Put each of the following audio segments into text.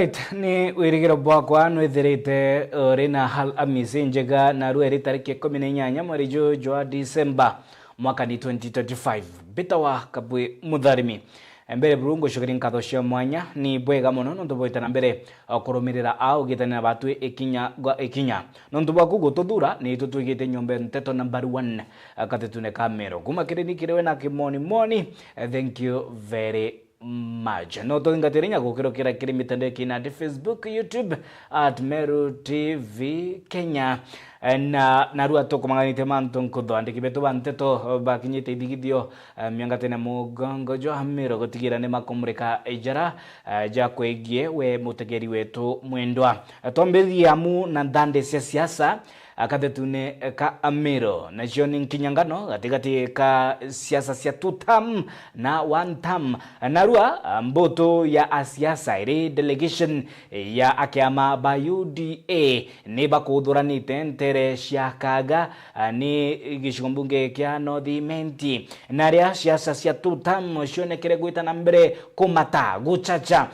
Alright, ni wirigiro bwakwa nwithirite rina hal amisi njega na rueri tariki 18 mweri jwa Disemba mwaka ni 2025. Bitawa kabwe mutharimi mbere burungu shugiri nkatho cia mwanya ni bwega muno nontu boitana mbere kurumirira au gitanira batu ikinya nontu bwaku gututhura ni tutwigite nyombe nteto number 1 katetune kamero kuma kirini kirewe na kimoni. Thank you very much. No to ngatiria gukiro kira kiri mitandao kina Facebook, YouTube @Meru TV Kenya na narua to kumanganite manto nkutho andiki betu banteto bakinyite idigithio miangatene mugongo jo hamiro gutigira ne makomreka ejara ja kwegie we mutegeri wetu mwendwa tombethia mu na ndande cia siasa akatetune ka Amiro na jioni nkinyangano gatigati ka siasa cia tutam na one term narua mboto ya asiasa iri delegation ya akiama ba UDA ni bakuthuranite ntere cia kaga ni gicigombunge kia North Imenti na ria siasa cia tutam cionekere gwitana mbere kumata guchacha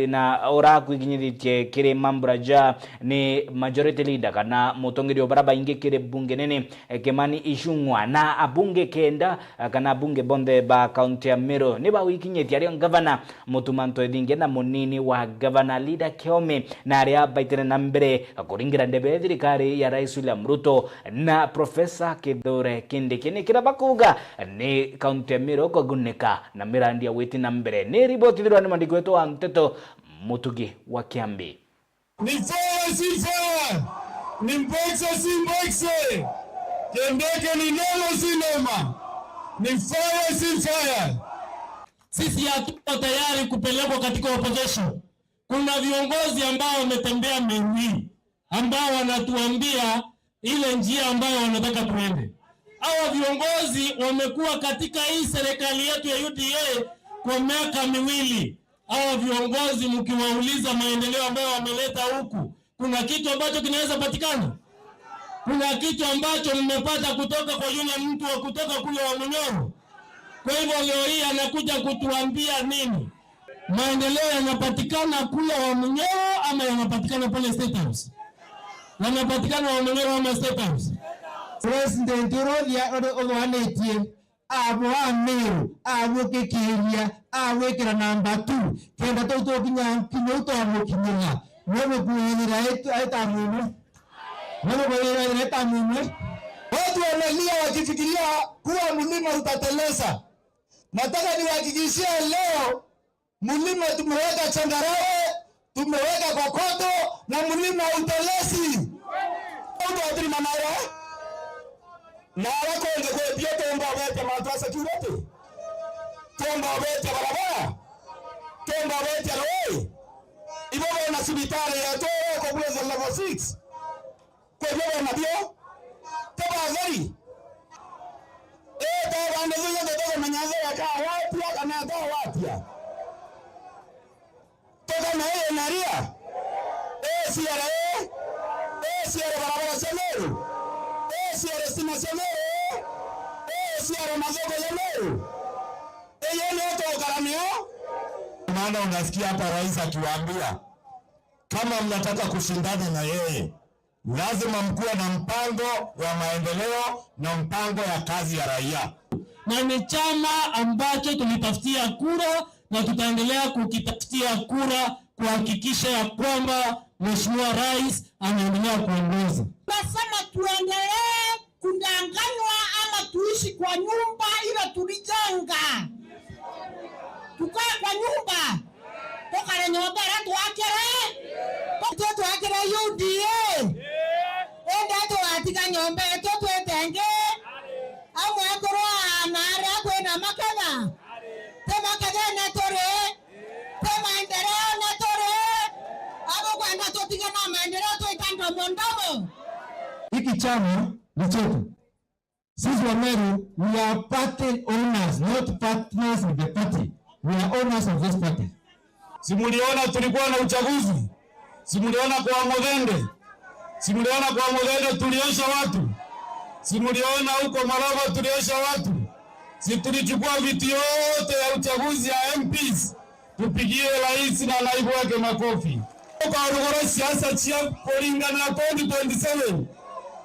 na ora kwiginyithie kiri mamburaja ni majority leader kana mutongiri baraba inge kire bunge nene Kimani Ichung'wa na abunge kenda kana abunge bonde ba county ya Meru ni ba wikinyeti ari governor Mutumanto Edinge na munini wa governor leader Kiome na ari baitire na mbere kuringira ndebe thirikari ya Rais William Ruto na Professor Kithure Kindiki ni kira bakuga ni county ya Meru kuguneka na mirandi ya witi na mbere ni ripoti thirwa ni mandiko yetu wa Mteto Mutugi wa Kiambi. Ni fair ni mbokse si mbokse kendeke ni neno si nema ni fire si fire. Sisi hatuko tayari kupelekwa katika opposition. Kuna viongozi ambao wametembea Meru ambao wanatuambia ile njia ambayo wanataka tuende. Hawa viongozi wamekuwa katika hii serikali yetu ya UDA kwa miaka miwili. Hawa viongozi mkiwauliza maendeleo ambayo wameleta huku, kuna kitu ambacho kinaweza patikana? Kuna kitu ambacho mmepata kutoka kwa yule mtu wa kutoka kule wa Munyoro? Kwa hivyo leo hii anakuja kutuambia nini? Maendeleo yanapatikana kule wa Munyoro ama yanapatikana pale State House? Yanapatikana wa Munyoro ama State House? President Rodia odoanetie abo Meru abo kekiria abo kira number 2 kenda to kinyo to amukinya wewe kuinira etamumu wewe kuinira etamumu. Watu wanalia wakifikiria kuwa mlima utateleza. Nataka niwahakikishie leo mlima tumeweka changarawe, tumeweka kokoto na mlima utelezi. Watu wa Manara na wako nje kwa pia tomba wete madrasa kiwote. Tomba wete barabara. Tomba wete roe. Ibo na sibitari ya toa kwa bweza level 6. Kwa hivyo na bio toba gari. Toba ndio ndio manyazo yaka wapi kana toa wapi. Toka na yeye naria. Siara siara barabara Meru. Siara sima Meru. Siara mazogo ya Meru. Yeye ndio karamio. Maana unasikia hapa rais akiwaambia kama mnataka kushindana na yeye lazima mkuwe na mpango wa maendeleo na mpango ya kazi ya raia. Na ni chama ambacho tulitafutia kura na tutaendelea kukitafutia kura kuhakikisha ya kwamba Mheshimiwa Rais anaendelea kuongoza. Nasema tuendelee kudanganywa ama tuishi kwa nyumba ile tulijenga. Tukae kwa nyumba. Toka na nyumba ratu wakere. Toto wakere UDA. Enda to atika nyumba toto etenge. Au akoro amara kwenda makana. Tema kadena tore. Tema endeleo na tore. Abo kwenda totika na maendeleo to ikando mondomo. Hiki chama ni chetu. Sisi wa Meru, we are party owners, not partners with the party. We are owners of this party. Simuliona tulikuwa na uchaguzi. Simuliona kwa Modende. Simuliona kwa Modende tuliosha watu. Simuliona huko Malava tuliosha watu. Si tulichukua viti yote ya uchaguzi ya MPs. tupigie rais na naibu wake makofi. Kwa rugora siasa chia kulingana na 2027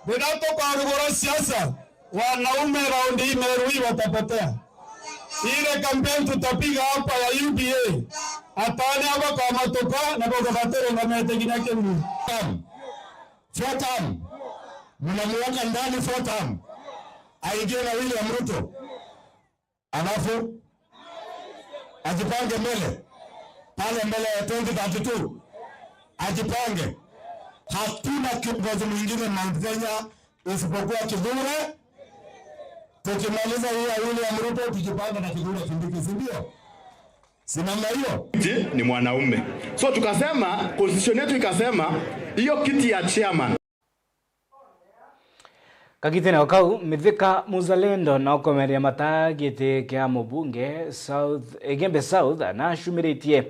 Bedato kwa rugora siasa wanaume raundi hii Meru hii watapotea. Ile kampeni tutapiga hapa ya UDA atani hapa kwa matoka na kwa katero na metegina kemu Fotam mnamuweka ndani Fotam aingie na William Ruto alafu ajipange mbele pale mbele ya 2032 ajipange. Hatuna kiongozi mwingine Mount Kenya isipokuwa Kithure. Tukimaliza hii ya William Ruto tujipange na Kithure Kindiki, si ndio? Si namna hiyo? Ni mwanaume. So tukasema constitution yetu ikasema hiyo kiti ya chairman Kagitene wakau Mithika Muzalendo na okomeria matagite kia mubunge South Egembe South na shumiritie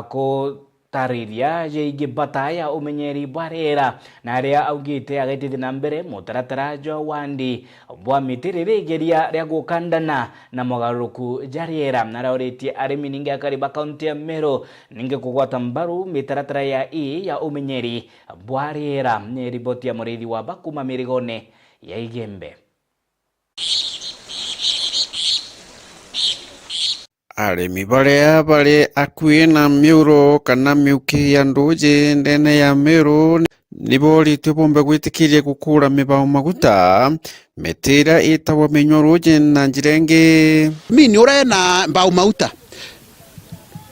ko tariria yeigi bataya umenyeri barera na aria augite agetithi na mbere mutaratara jo wandi bwa mitiriri geria ria gukandana na mogaruku jariera na rauritie arimi ninge akariba kaunti ya Meru ninge kugwata mbaru mitaratara ya ya umenyeri bwarera. Ni ripoti ya murithi wa Bakuma Mirigone ya Igembe. Arimi baria bari akuĩ na Miuro kana miuki ya ndũje ndene ya Meru nibori tubombe gwitikirie gukura mibao maguta metira itawa menyoruje na njirenge mini ure na mbao mauta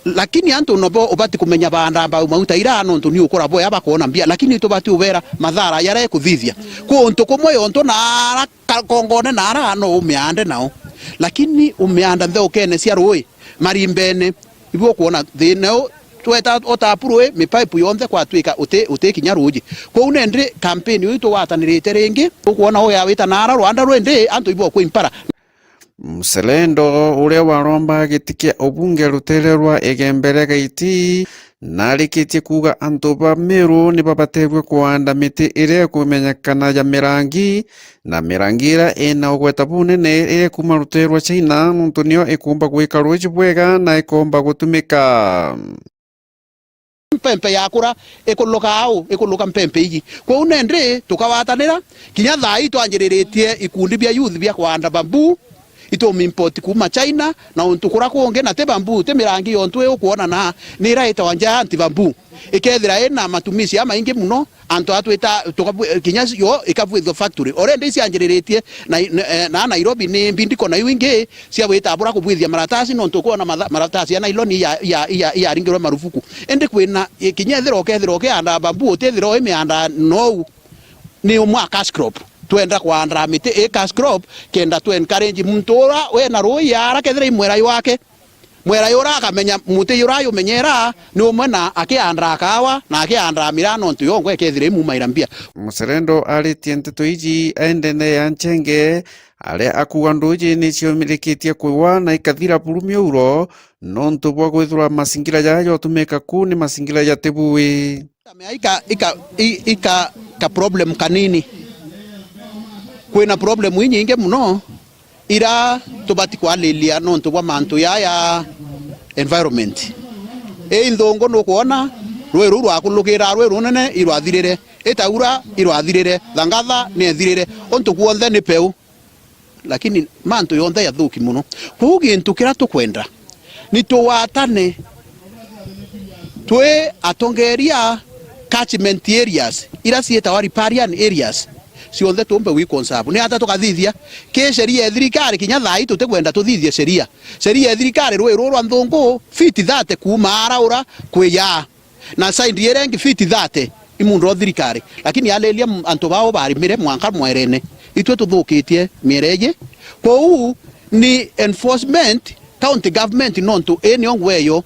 lakini antu nobo ubati kumenya banda mbao mauta ira nontu ni ukora boya bakona mbia lakini tubati ubera madhara yare kuthithia ko ntu kumwe onto na kongone na ara no umeande nao lakini umeanda nthokene cia rui marimbene ibo kuona thino tweta otapurwe mipaipu yonthe kwatwika utikinya ruji ko unende campaign yitu watanirite ringi ukuona oya wita nara Rwanda rwende antu ibo ku impara. Mselendo uria waromba gitikia obunge rutere rwa Egembere gaiti narikitie kuga antu ba Meru ni babatebwe kuanda miti iria kumenyekana ya mirangi na mirangira ina ogweta bunene iria kuma rutere rwa China nuntu nio ikumba gwika rwiji bwega na ikumba gutumika mpempe yakura ikuluka mpempe igi ko unende tukawatanira kinya thai twanjiriritie ikundi bia youth bia kwanda bambu ito import kuma China na untukura kuonge na te bambu te mirangi yontwe ukuona na ni raita wanja anti bambu ikethira ina matumisi ama ingi muno anto atwita kinya yo ikabwithio factory already isi anjiriritie na Nairobi ni mbindiko na wingi cia wita abura kubwithia maratasi no ntukuona maratasi ya nailoni ya ringirwe marufuku ende kwina kinya ethira anda bambu tethira imianda no ni umwa cash crop twenda kwandra miti cash crop kenda tu encourage mtora we na roi yara kethira imwera yake mwera yora akamenya muti yora yumenyera ni umwe na akiandra kawa na akiandra mirano ntu yongwe kethira imumaira mbia. Mselendo aritie nteto iji endene ya Nchenge aria akuga ndũje ni ciomirikitie kwiwa na ikathira buru Miuro nontu bwa gwithura masingira yayo tumeka ku ni masingira ya tebui ika problem kanini kwina problem nyingi muno ira tubati kwalilia nontu bwa mantu ya environment indongo no kuona rweru rwakulukira rweru nene irwathirire itaura irwathirire thangatha ni ethirire ontu kuonthe ni peu lakini mantu yonthe ya thuki muno kugi ntukira tukwenda ni tuwatane twe atongeria catchment areas ira sieta riparian areas cionthe tumbe wi conserve ni ata tukathithia ke sheria thirikari kinya thai tutekwenda tuthithie sheria thirikari rweru rwa nthungu fiti 30 kuma araura kwiya na side yerengi fiti 30 imundo thirikari lakini alelia antu bao bari mire mwanka mwerene itwe tuthukitie mireje kou ni enforcement county government nontu eni ongweyo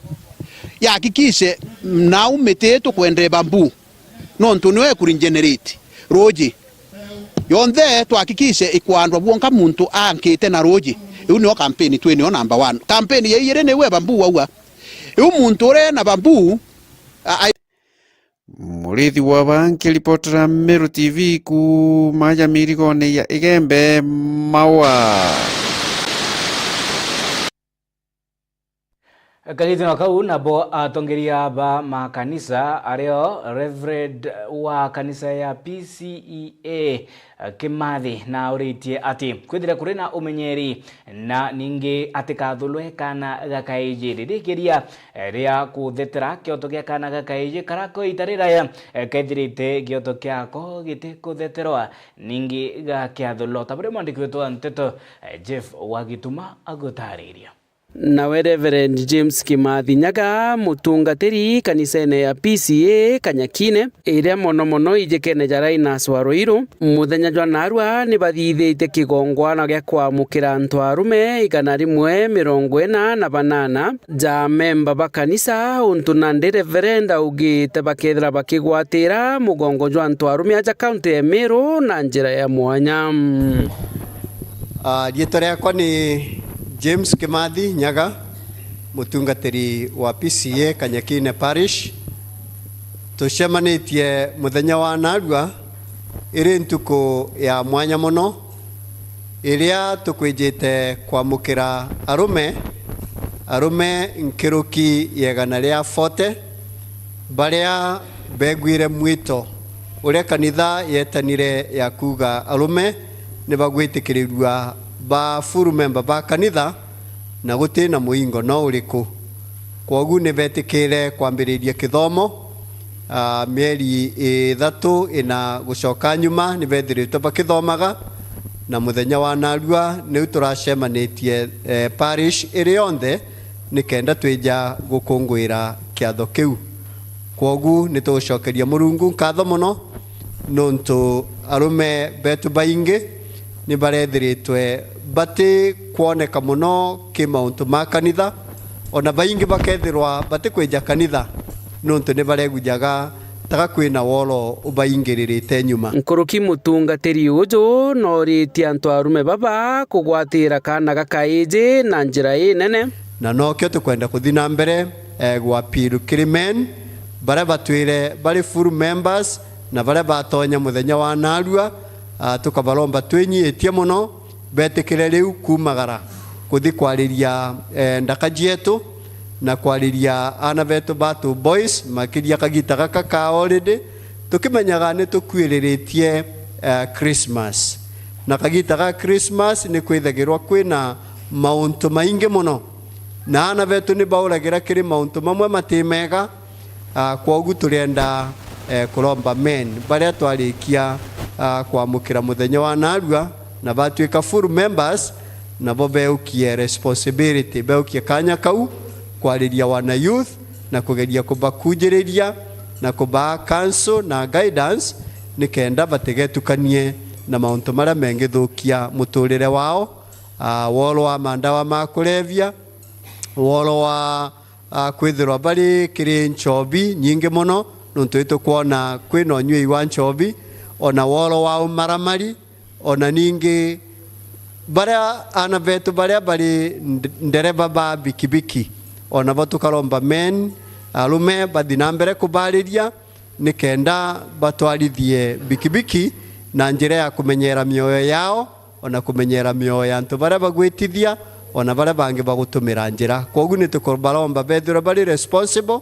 yakikise na umete tukwende bambu nontu niwe kuregenerate roji yonthe twakikise ikwandwa bwonka muntu ankite na roji iu ni campaign twe ni number 1 campaign yeire ni we bambu waua iu muntu ure na bambu Murithi wa banki reportera Meru TV ku Maja Mirigone ya Igembe Maua. Kagitino kau nabo atongeria ba makanisa areo Reverend wa kanisa ya PCEA Kimathi na uritie ati kwithira kuri na umenyeri na ningi atikathulwe kana gakaiji ridikiria ria kuthetera kioto gia kana gakaiji karako itarira ya kethirite kioto kiako gite kuthetherwa ningi gakiathulo tabure mwandiki wetu Nteto Jeff Wagituma agutariria. Nawe Reverend James Kimathi Nyaga mutungatiri kanisene ya PCA Kanyakine iria mono ijekene Jairus wa Ruiru muthenya jwa narua ni bathithite kigongwana gya kwamukira antu arume 148 ja memba ba kanisa untu nandi Reverend augite bakethira bakigwatira mugongo jwa antu arume aja county ya Meru na njira ya mwanya. Rieto riakwa ni James Kimathi Nyaga mutungatiri wa PCA Kanyakine Parish. Tucemanitie muthenya wa narua iri ntuku ya mwanya muno iria tukwijite kwamukira arume nkiruki yegana ria 40 baria begwire mwito uria kanitha yetanire ya kuga arume ni bagwitikirirwa ba full member ba kanitha na gutina muingo no uriku kwogu ni betikire kwambiriria kithomo mieri 3 ina gucoka nyuma ni bethiritwe bakithomaga na muthenya wa narua ni uturacemanitie parish iri yonthe ni kenda twija gukungwira kiatho kiu kwogu ni tucokeria Murungu nkatho muno nontu arume betu baingi ni barethiritwe bati kuoneka muno ki mauntu ma kanitha ona baingi bakethirwa bati kwija kanitha nontu ni baregujaga taga kwina wolo ubaingiririte nyuma. Nkuruki mutungatiri uju noritie antu arume baba kugwatira kana gakaiji na njira nene na nokyo tukwenda kuthina mbere gwa piru kirimen bare batwire bari full members na bare batonya muthenya wa narua tukabalomba twinyitie muno betikire riu kumagara kuthi kwariria ndakaji yetu na kwariria ana betu batu boys makiria kagita gaka ka already tukimenyaga ni tukwiriritie Christmas na kagita ga Christmas ni kwithagirwa kwina mauntu maingi muno na ana betu ni bauragira kiri mauntu mamwe matimega kwogu turienda kulomba men baria twarikia kwamukira muthenya wa narua na batuika full members na bo beukie responsibility beukie kanya kau kwariria wana youth na kugeria kubakujiriria na kuba counsel na guidance nikenda bategetukanie na mauntu maria mengithukia muturire wao wolo wa mandawa ma kulevya wolo wa kwithirwa bari kiri nchobi nyingi muno nontu itu kuona kwino nyui wa nchobi ona wolo wa maramari ona ningi baria ana betu baria bari ndereba ba bikibiki ona batukaromba men alume badinambere kubariria nikenda batwarithie bikibiki na njira ya kumenyera mioyo yao ona kumenyera mioyo ya antu baria bagwitithia ona baria bangi bagutumira njira kwogu ni tukubalomba bethira bari responsible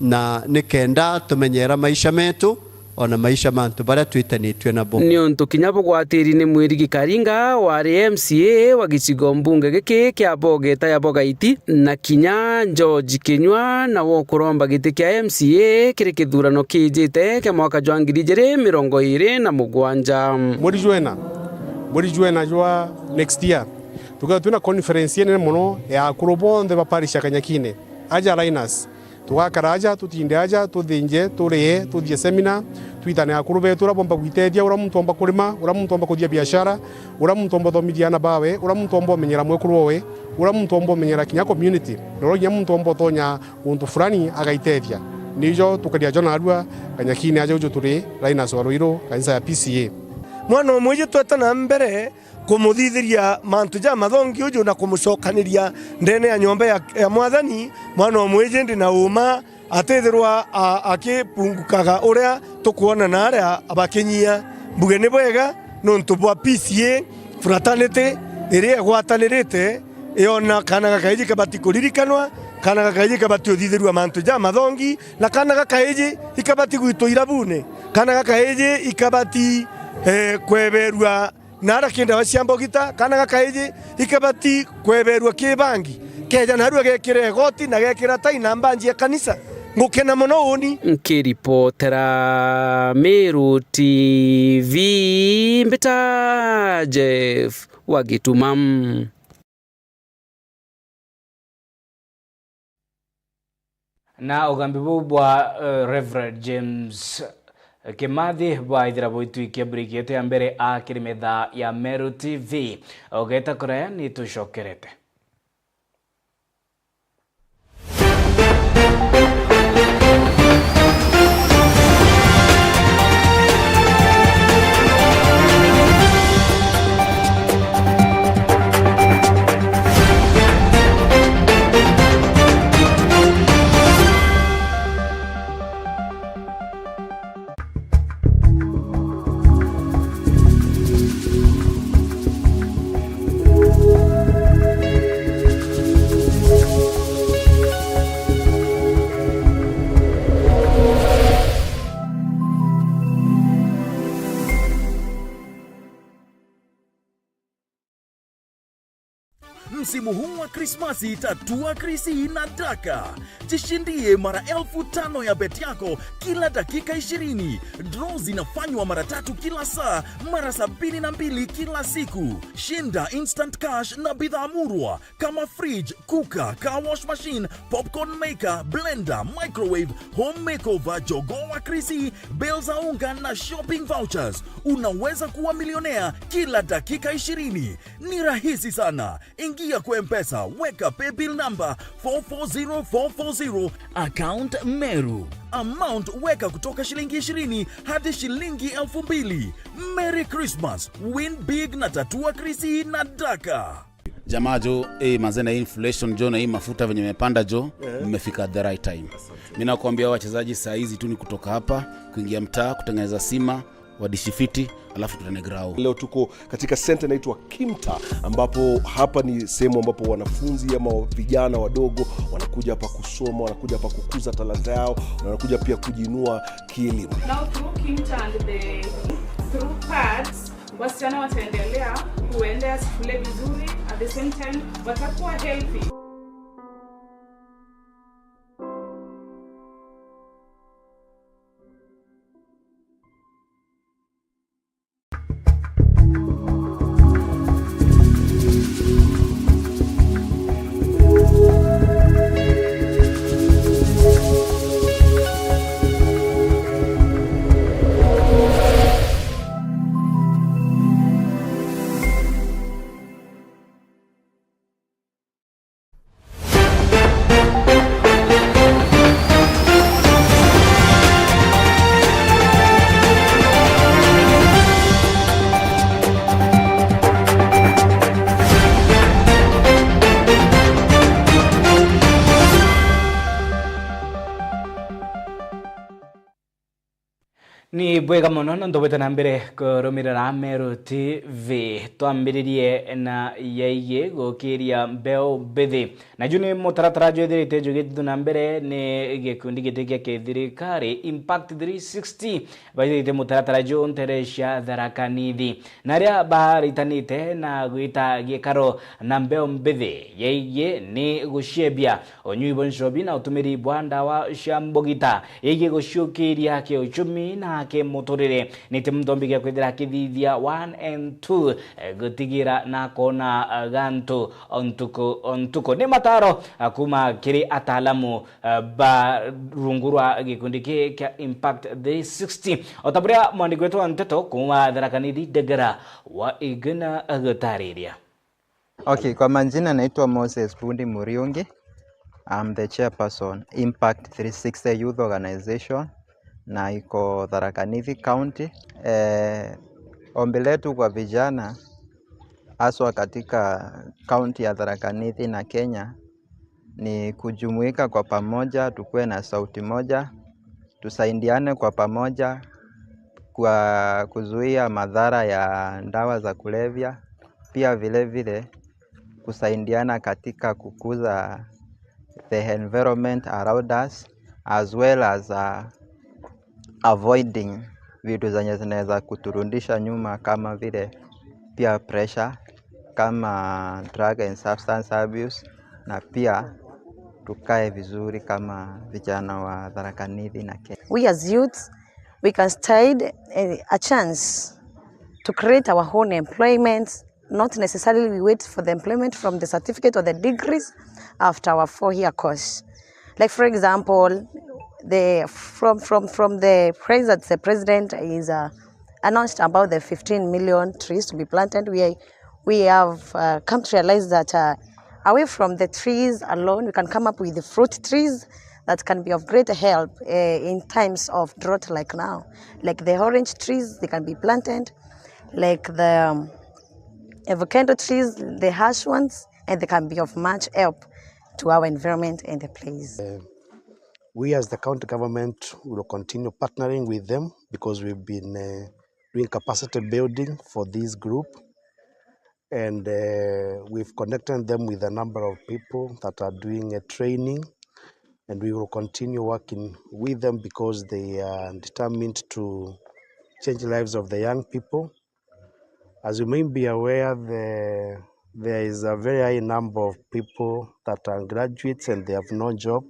na nikenda tumenyera maisha metu ona maisha mantu baria twitanitwe nabo ni untu kinya bugwatiri ni mwirigi Karinga wari MCA wa gicigo mbunge giki kia Bogeta ya Bogaiti na kinya George Kinyua na wo kuromba giti kia MCA kiri kithurano kijite kia mwaka jwa 2027 muri juena jwa next year tuka tuna conference yene muno ya kurobonde ba parish Kanyakine aja Linus tukakaraja tutinde aja tuthinje turie tuthie seminar twitane akuru betu urabomba gwitethia ura muntu omba kurima ura muntu omba kuthia biashara ura muntu omba thomithia na bawe ura muntu omba menyera mwekuru wowe ura muntu omba menyera kinya community noro nya muntu omba tonya untu fulani agaitethia nijo tukaria jona arua Kanyakine aja ujo turi Linus wa Ruiru kanisa ya PCA mwana omwe twetana mbere kumuthithiria mantu ja mathongi uju na kumucokaniria ndene ya nyombe ya mwathani mwana omwe ndi na uma atethirwa akipungukaga uria tukuona na aria abakinyia mbuge ni bwega nontu bwa PCA fraternity iria gwatanirite iona kana gakaiji kabati kulirikanwa kana gakaiji kabati uthithirwa mantu ja mathongi na kana gakaiji ikabati gwitwo irabune kana gakaiji ikabati kweberwa nara kinda waciambogita kana gakaiji ikabati kweberwa kibangi keja narua gekire goti na gekira tai namba njia kanisa ngukena muno uni nkiripotera Meru TV mbita Jeff Wagitumam. Na ugambi bwa Reverend James Kimathi bwa ithira boitwikia break ya mbere akiri metha ya Meru TV ogeta kuraya ni tucokerete. Msimu huu wa Krismasi tatua Krisi na Daka. Jishindie mara 5,000 ya bet yako kila dakika 20. Draw zinafanywa mara 3 kila saa, mara 72 kila siku. Shinda instant cash na bidhaa murwa kama fridge, cooker, car wash machine, popcorn maker, blender, microwave, home makeover, jogoo wa Krisi, bell za unga na shopping vouchers. Unaweza kuwa milionea kila dakika 20. Ni rahisi sana. Ingia kwa M-Pesa, weka paybill number 440440, account Meru. Amount weka kutoka shilingi 20 hadi shilingi 2,000. Merry Christmas, win big na tatua Krisi na Daka. Jamaa jo, mazena inflation jo na hii mafuta venye mepanda jo, mmefika the right time. Mimi nakwambia wachezaji saa hizi tu ni kutoka hapa, kuingia mtaa, kutengeneza sima, wadishifiti, alafu tutane grau. Leo tuko katika center inaitwa Kimta, ambapo hapa ni sehemu ambapo wanafunzi ama vijana wadogo wanakuja hapa kusoma, wanakuja hapa kukuza talanta yao, wanakuja pia kujinua kielimu. Now through Kimta and through pads, wasichana wataendelea kuenda shule vizuri, at the same time watakuwa healthy. Ni bwega muno no ndobeta na mbere kurumirira Meru TV twambiririe na yaiye gokiria mbeo bethi na juni mutaratara jwethirite jugithu na mbere ni gikundi gitikia kithirikari Impact 360 baithite mutaratara jo nteresha Tharaka-Nithi na ria baharitanite na gwita gikaro na mbeo bethi yaiye ni guciebia onyui bonshobi na utumiri bwanda wa shambogita yaiye guciukiria ke uchumi na ke motorere ni timdombi gya kwithira kithithia 1 and 2 gutigira na kona ganto ontuko ni mataro kuma kiri atalamu ba rungurwa gikundi kya Impact 360 otabria mwandiko wetu wa Nteto kuma Tharaka-Nithi Degera wa igana agutariria. Okay, kwa majina naitwa Moses Bundi Muriungi. I'm the chairperson Impact 360 Youth Organization na iko Tharaka-Nithi County. Ombi letu kwa vijana haswa katika county ya Tharaka-Nithi na Kenya ni kujumuika kwa pamoja, tukue na sauti moja, tusaidiane kwa pamoja kwa kuzuia madhara ya dawa za kulevya, pia vile vile kusaidiana katika kukuza the environment around us, as well as avoiding vitu zenye zinaweza kuturudisha nyuma kama vile peer pressure, kama drug and substance abuse, na pia tukae vizuri kama vijana wa Tharaka Nithi na Kenya. We as youths, we can stand a chance to create our own employment, not necessarily we wait for the employment from the certificate or the degrees after our 4-year course. Like for example, from the president is announced about the 15 million trees to be planted. We have come to realize that away from the trees alone, we can come up with the fruit trees that can be of great help in times of drought like now. Like the orange trees, they can be planted, like the avocado trees, the harsh ones, and they can be of much help to our environment and the place. We as the county government will continue partnering with them because we've been doing capacity building for this group, and we've connected them with a number of people that are doing a training, and we will continue working with them because they are determined to change the lives of the young people. As you may be aware, there is a very high number of people that are graduates and they have no job.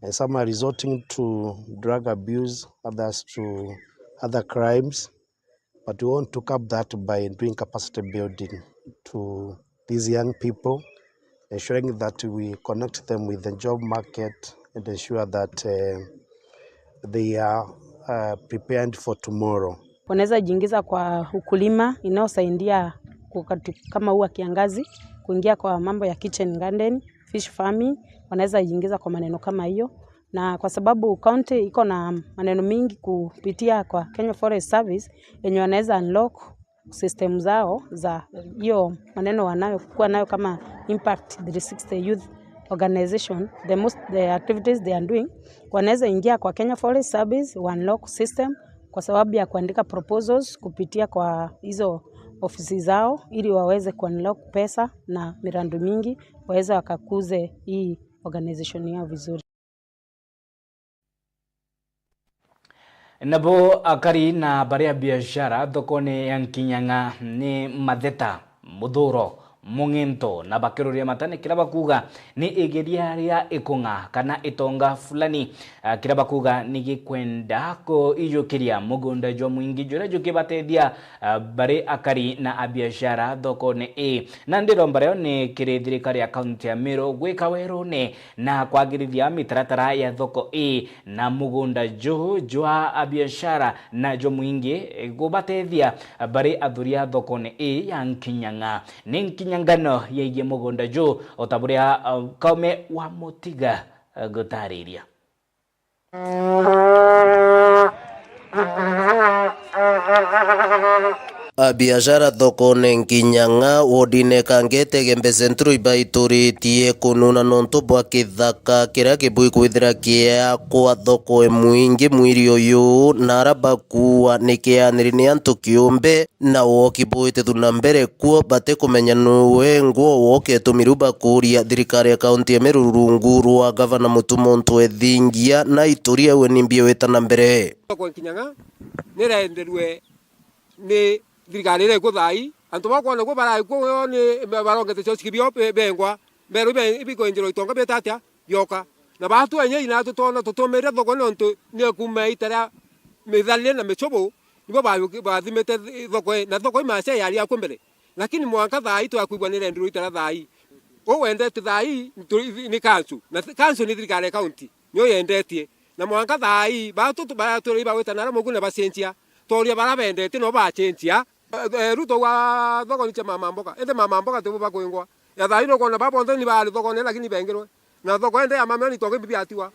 And some are resorting to drug abuse, others to other crimes. But we want to curb that by doing capacity building to these young people, ensuring that we connect them with the job market and ensure that they are prepared for tomorrow. Wanaweza jiingiza kwa ukulima inaosaidia kama huu kiangazi, kuingia kwa mambo ya kitchen garden, fish farming, wanaweza jiingiza kwa maneno kama hiyo. Na kwa sababu county iko na maneno mingi kupitia kwa Kenya Forest Service, yenye wanaweza unlock system zao za hiyo maneno wanayokuwa nayo kama Impact 360 Youth Organization, the activities they are doing, wanaweza ingia kwa Kenya Forest Service unlock system kwa sababu ya kuandika proposals kupitia kwa hizo ofisi zao ili waweze kuunlock pesa na miradi mingi waweze wakakuze hii organization yao vizuri. Nabo akari na baria biashara thokone ya Kinyang'a ni Matheta, Muthuro, Mung'ento na bakiruria matane kila bakuga ni igeria ria ikunga kana itonga fulani kila bakuga ni gikwenda ko ijukiria mugunda jwa mwingi jura jukibatedia bare akari na abiashara thokone na ndiro mbareo ni kirithirikari ya kaunti ya Meru gwika werone na kwagirithia mitaratara ya thoko na mugunda jwa abiashara na jwa mwingi gubatedia bare athuria thokone ya Kinyang'a ni Kinyang'ano yegie mugunda jo otaburia kaume wa Mutiga gutariria. Biashara thokone Kinyang'a wodine kangete gembe centro ibaituritie kununa nonto bwa kithaka kira kibui kwithira kia kwa thoko mwingi mwiri uyu narabakuwa nikianiri ni antu kiumbe na wokibuite thuna mbere kuo bate kumenya nuwe nguo woketumiruba kuria thirikari ya kaunti ya Meru rungu rwa gavana Mutumonto ethingia na ituria we nimbie wetana mbere kwa Kinyang'a nirenderwe ni thirikari ile kuthai antu bakwana ko bara ko ni barongete cyo sikibyo bengwa beru ibiko injiro itonga betatia yoka na batu enye ina tutona tutomere thoko nontu ni kumeitara mithalie na mechobo nibo bathimete thoko na thoko imase yari akumbere lakini mwanka thai tu akuigwa ni rendu itara thai o wende thai ni kansu na kansu ni thirikari county nyo yendetie na mwanka thai batu iba wetana na mugune basentia toria barabendete no bachentia ruto wa thoko ni mama mboka ende mama mboka tu bakwingwa ya thai no kona babo ndani bali thoko ne lakini bengerwe na thoko ende ya mama ni toke bibi atiwa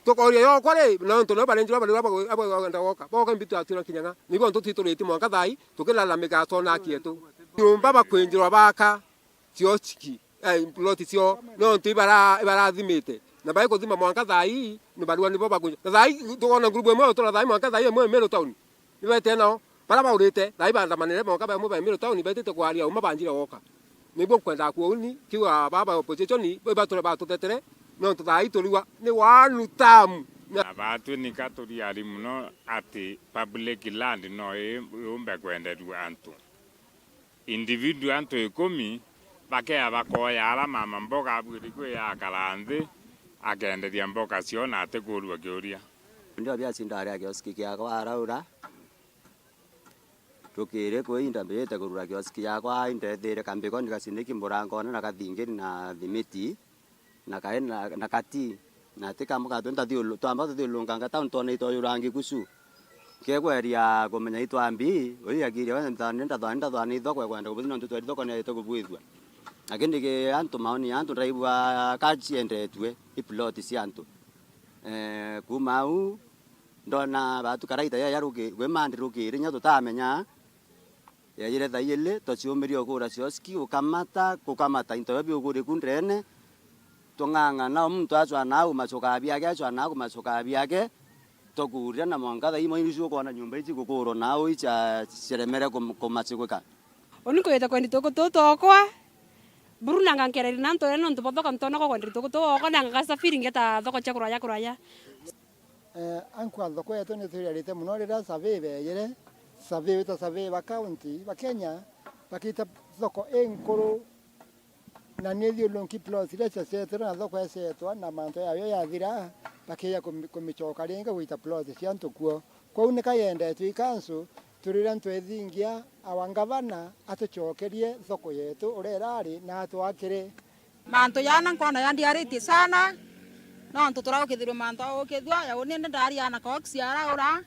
tokoria yo kwale na nto no balenjwa bali abo ndawoka boka mbitu atuna Kinyang'a nibo nto tituleti mwanka thai tukilala migato na kietu nyumba bakwinjirwa baka tiochiki ploti tio no nto ibara thimite na bai kuthima mwanka thai ni barua nibo bakwinjwa thai tukona grupu emo to thai mwanka thai emo Meru town ibete no para baurite thai banda manene mwanka ba emo Meru town ibete kwaria uma banjira woka nibo kwenda kuoni kiwa baba opposition ni batura batutetere no tuthai turiwa ni wanu tamu Abatu ni katuri alimu no ati public land no umbe kwenderwa antu. Individual antu ikomi bake abakoya ala mama mboga abwirikwe ya kalanthi akenderia mboga cio na ate kurwa kioria. Ndio bia sindari ya kioski yakwa araura. Tukire kuinda mbete kurura kioski yakwa inde thire kambiko ndikasindiki murango na kathingiri na thimiti na kaena na kati na tika muka twenda thiulu twamba thiulunga ngata ntone ito yurangi kusu kegweria kumenya itwambi uri agiria wenda nenda thani thoko kwenda kubuthina ntu tweri thoko ne tukubwithwa lakini ke antu maoni antu raibwa kachi endetwe iplot si antu kumau ndona batu karaita ya ruke gwe mandi ruke rinya tutamenya ya yire thayele tociumirio kura cioski ukamata into bi ugure kundrene tonganga na mtu achwa nau machoka biake achwa nau machoka biake tokuria na mwangatha imo inicio kwana nyumba ici gukuro nau icha ceremere kumachikuka oniko yeta kwendi tokwa buruna ngankereri nanto eno ntubothoka ntona ko kwendi tokwa na ngasafiri ngeta thoko cha kuraya ankwa thoko yetu ni thirarite muno rira savive yere savive ta savive county bakenya bakita thoko enkuru na nithio lonki plus ile cecetera na thoko ecetwa na manto yayo yathira bakiya kumichoka ringa gwita plus cia ntukuo kwa unika yendetwe ikansu turira ntwethingia awangavana atuchokerie thoko yetu urerari na atwakire manto yana nkona yandiariti sana no ntutura ukithirwo manto ukithwa ya unende ndari yana cox yara ura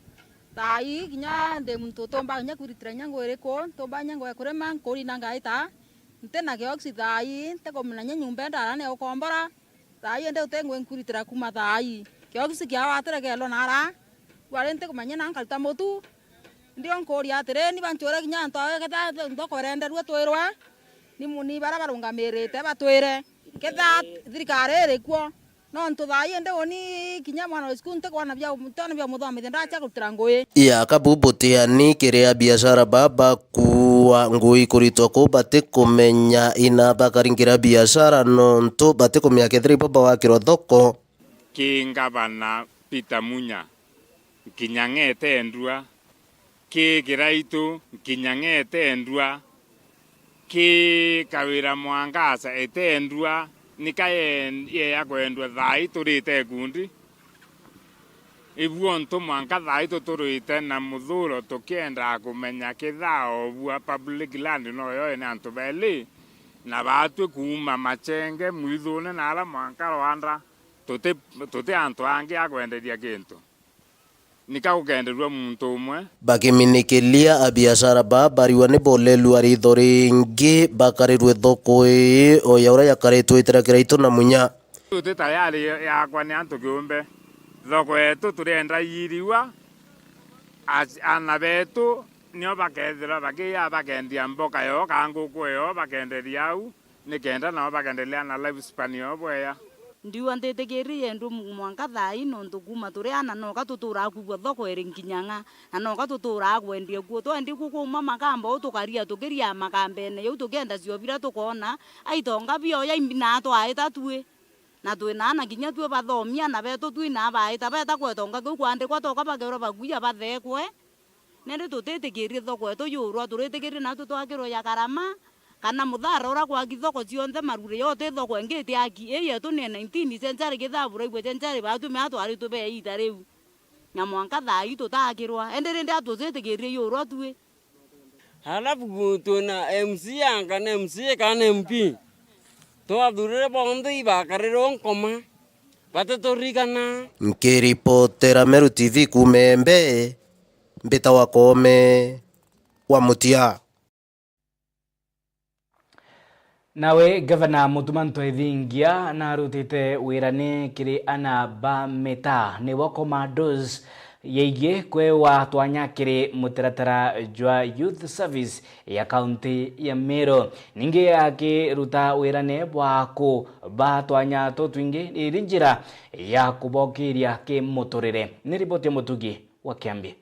tai ginya nde muntu tomba nya kuritira nyango ereko tomba nyango ekurema nkuri nangaita ntena geoxi thai nteko mnanya nyumba ndara ne ukombora thai ende utengwe nkuritira kuma thai geoxi kya watere gelo nara warente kumanya nankalta motu ndio nkori atere ni banchora ginya ntawe keta ndoko renderwa twirwa ni muni bara barungamirite batwire ketha thirikari rekwo no ntuthai ende oni kinya mwana skunte kwana bya mutana bya muthomithia ndacha kutira ngui ya kabubutiani kiria biashara baba kuwa ngui kuritwa ku bati kumenya ina bakaringira biashara no ntu bati kumya kethiri baba wakiro thoko Kingabana Peter Munya kinyangete endua ki giraitu kinyangete endua ki kawira mwangasa etendua nikaye ye yakwendwa thai turite gundi ibuo ntu mwanka thai turite na muthuro tukienda kumenya kithao bua public land no yo ni antu beli na batwe kuma machenge mwithune na ala mwanka Rwanda tuti antu angi akwenderia kintu nikagukenderwa muntu umwe bakiminikilia abiashara babariwa ni bolelu aritho ringi bakarirwe thoko ii o yaura yakaritwe itirakira itu na munya tuti tayari yakwa ni antu kiumbe thoko yetu turenda yiriwa ana betu nio bakethira bakiya bakendia mboka yo kanguku yo bakenderia au nikenda nao bakendelia na life span yo bweya ndiwa ntetekerie ndu mwanka thai no ndukuma turiana no katutura kuwa thoko eringinyanga na no katutura gwendie kuo twendi kukuma makamba utukaria tukiria makambene yo tukenda ciobira tukona aitonga bio ya na twaita tue na twina na ginya tue bathomia na beto twina baita beta kwetonga kwandikwa toka bagero baguya bathekwe nende tutetekerie thoko eto yurwa turetekerie na tutwakiro ya karama kana muthara ura kwa githoko cionthe marure yote thoko engete aki yetu ni 19 century githabura igwe century batu me atwari tu be ita riu na mwanka thai tutakirwa endere ndi atuzetekerie yurwa tue halafu tuna MC anga na MC kana MP to adurere bondo ibakarero nkoma batatorikana nkiripotera Meru TV kumembe mbita wakome wa mutia nawe gavana Mutumanto Ethingia narutite wirane kiri ana ba meta ni wa commandos yeige kwe wa twanya kiri mutaratara jwa youth service ya county ya Meru ninge akiruta wirane bwako ba twanya to twinge irinjira ya kubokiria ke motorere ni ripoti mutugi wa Kiambi.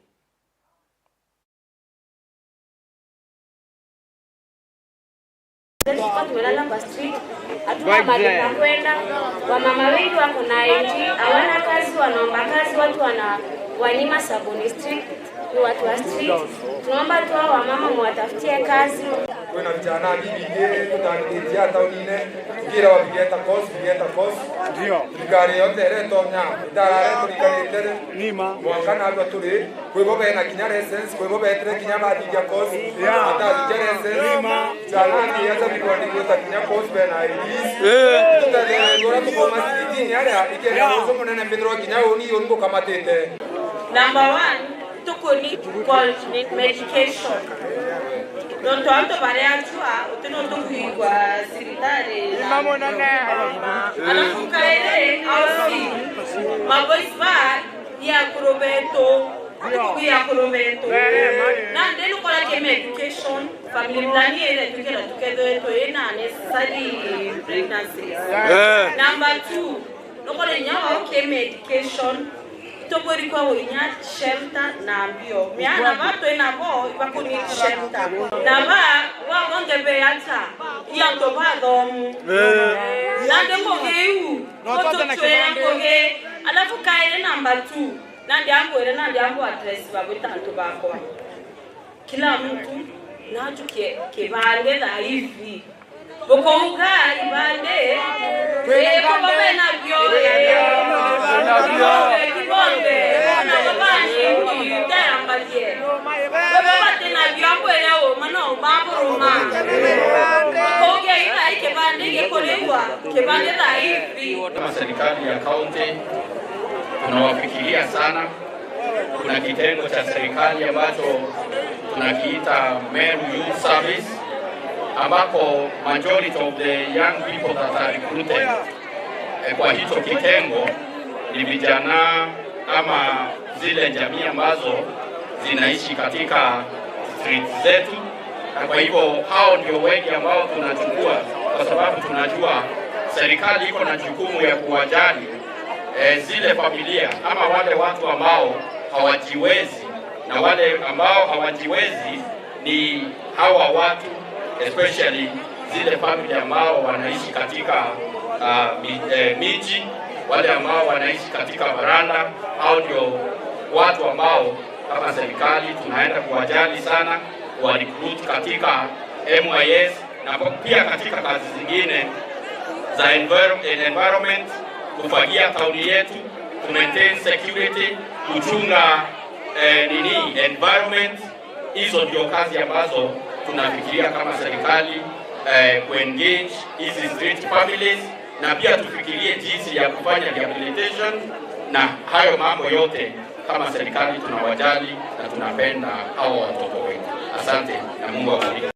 tulikuwa tumelala kwa street, hatuna mahali pa kwenda. Wamama wengi wako na ID, hawana kazi, wanaomba kazi, watu wanyima sabuni street, ni watu wa street. Tunaomba tu hao wamama mwatafutie kazi. Kuna vijana bibi tutaandikia taunine tugira wabigeta cost ndio tukari yote reto nya darare tulikalete nima mwakana ndo tuli kwebo bena kinyare essence kwebo betre kinyama digia cost hata kinyare essence nima jana hata bikondi kuta kinya cost bena ilis tutale dora tu koma sitini ya ikera rozo monene mbedro kinya oni yongo kama tete. Number 1 tuko need called medication. Don't want to buy a tour, to kuigwa sirikali. Mama nane. Alafu kaele ausi. Maboys bar ya kurobeto. Ya kurobeto. Na ndelo kola ke medication, family planning ile tukera tukedo to ina necessary pregnancy. Number 2, lokole nyawa ke medication. Topori kwa winya shelter na mbio. Miana bato ina bo ibako ni shelter. Na ba wa wange be ata. Iya to ba dom. Na ndemo geu. Koto twena koge. Alafu kaile number 2. Na ndiambo address babu tanto bako. Kila mtu na tuke kibande na hivi. Boko uga ibande. Baba bena bio. Kama serikali ya kaunti tunawafikiria sana. Kuna kitengo cha serikali ambacho tunakiita Meru Youth Service, ambako majority of the young people that are recruited kwa hicho kitengo ni vijana ama zile jamii ambazo zinaishi katika street zetu, na kwa hivyo hao ndio wengi ambao tunachukua, kwa sababu tunajua serikali iko na jukumu ya kuwajali zile familia ama wale watu ambao hawajiwezi, na wale ambao hawajiwezi ni hawa watu, especially zile familia ambao wanaishi katika miji, wale ambao wanaishi katika baranda. Hao ndio watu ambao kama serikali tunaenda kuwajali sana, wa recruit katika MYS na pia katika kazi zingine za environment, kufagia tauni yetu, to maintain security, kuchunga environment. Hizo ndio kazi ambazo tunafikiria kama serikali kuengage hizi street families, na pia tufikirie jinsi ya kufanya rehabilitation, na hayo mambo yote kama serikali tunawajali na tunapenda hao watoto wetu. Asante na Mungu awabariki.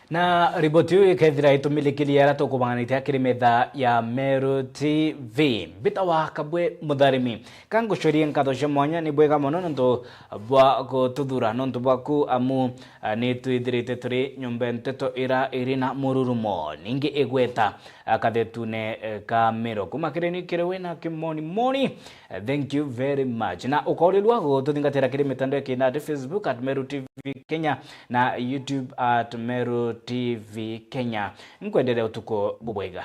Na riboti hiyo ikaithira itumilikilia ara tukumanite akiri metha ya Meru TV bitawa kabwe mutharimi kangucorie nkatho cia mwanya ni bwega muno nontu bwa gututhura nontu bwaku amu ni twithirite turi nyumba nteto iri na mururumo ningi igweta kathetune ka Meru kuma kireni kirewe na kimoni. Thank you very much. Na ukaulilwa gututhingatira kiri mitandao ya kinati Facebook @Meru TV Kenya na YouTube @Meru TV Kenya. Nkwendelea utuko bubwega.